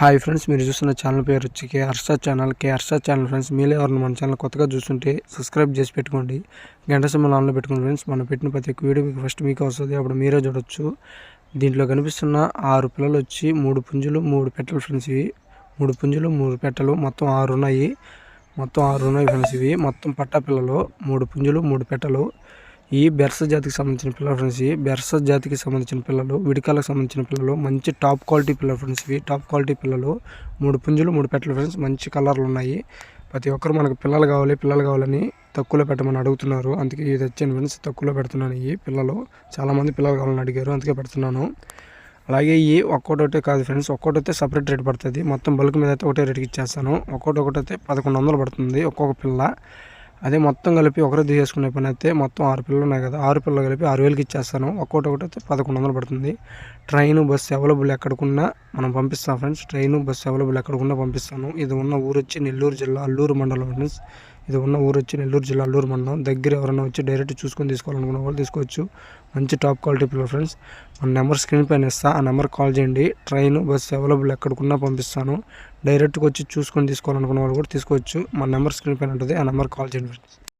Hi friends, మీరు చూస్తున్న channel పేరు వచ్చి కే హర్ష ఛానల్ ఫ్రెండ్స్. మీలో ఎవరైనా మన ఛానల్ కొత్తగా చూస్తుంటే సబ్స్క్రైబ్ చేసి పెట్టుకోండి, గంట సింబల్ ఆన్లో పెట్టుకోండి ఫ్రెండ్స్. మనం పెట్టిన ప్రతి ఒక్క వీడియో మీకు ఫస్ట్ మీకు వస్తుంది, అప్పుడు మీరే చూడొచ్చు. దీంట్లో కనిపిస్తున్న 6 పిల్లలు వచ్చి 3 పుంజులు 3 పెట్టలు ఫ్రెండ్స్. ఇవి 3 పుంజులు 3 పెట్టలు, మొత్తం 6 ఉన్నాయి. ఫ్రెండ్స్. ఇవి మొత్తం పట్టా పిల్లలు, 3 పుంజులు 3 పెట్టలు. ఈ బెర్స జాతికి సంబంధించిన పిల్లలు ఫ్రెండ్స్. ఈ బెర్స జాతికి సంబంధించిన పిల్లలు, విడికాలకు సంబంధించిన పిల్లలు, మంచి టాప్ క్వాలిటీ పిల్లలు ఫ్రెండ్స్. ఇవి టాప్ క్వాలిటీ పిల్లలు, 3 పుంజులు 3 పెట్టలు ఫ్రెండ్స్. మంచి కలర్లు ఉన్నాయి. ప్రతి ఒక్కరు మనకు పిల్లలు కావాలని తక్కువలో పెట్టమని అడుగుతున్నారు, అందుకే ఇది వచ్చాను ఫ్రెండ్స్. తక్కువలో పెడుతున్నాను. ఈ పిల్లలు చాలామంది పిల్లలు కావాలని అడిగారు, అందుకే పెడుతున్నాను. అలాగే ఈ ఒక్కొక్కటే కాదు ఫ్రెండ్స్, ఒక్కొక్కటి సపరేట్ రేట్ పడుతుంది. మొత్తం బల్క్ మీద అయితే ఒకటే రేట్కి ఇచ్చేస్తాను. ఒక్కొక్కటి 1100 పడుతుంది ఒక్కొక్క పిల్ల. అదే మొత్తం కలిపి ఒకరే తీసేసుకునే పని అయితే మొత్తం 6 పిల్లలు ఉన్నాయి కదా, 6 పిల్లలు కలిపి 6000కి ఇచ్చేస్తాను. ఒక్కొక్కటి అయితే 1100 పడుతుంది. ట్రైన్ బస్సు అవైలబుల్ ఎక్కడికున్నా మనం పంపిస్తాం ఫ్రెండ్స్. ట్రైన్ బస్సు అవైలబుల్ ఎక్కడికున్నా పంపిస్తాను. ఇది ఉన్న ఊరు వచ్చి నెల్లూరు జిల్లా అల్లూరు మండలం ఫ్రెండ్స్. ఇది ఉన్న ఊరు వచ్చి నెల్లూరు జిల్లా అల్లూరు మండలం. దగ్గర ఎవరైనా వచ్చి డైరెక్ట్ చూసుకొని తీసుకోవాలనుకున్న వాళ్ళు తీసుకోవచ్చు. మంచి టాప్ క్వాలిటీ పిల్లలు ఫ్రెండ్స్. మన నెంబర్ స్క్రీన్ పైన ఇస్తా, ఆ నెంబర్ కాల్ చేయండి. ట్రైన్ బస్సు అవైలబుల్ ఎక్కడికున్నా పంపిస్తాను. డైరెక్ట్గా వచ్చి చూసుకొని తీసుకోవాలనుకున్న వాళ్ళు కూడా తీసుకోవచ్చు. మన నెంబర్ స్క్రీన్ పైన ఉంటుంది, ఆ నెంబర్ కాల్ చేయండి ఫ్రెండ్స్.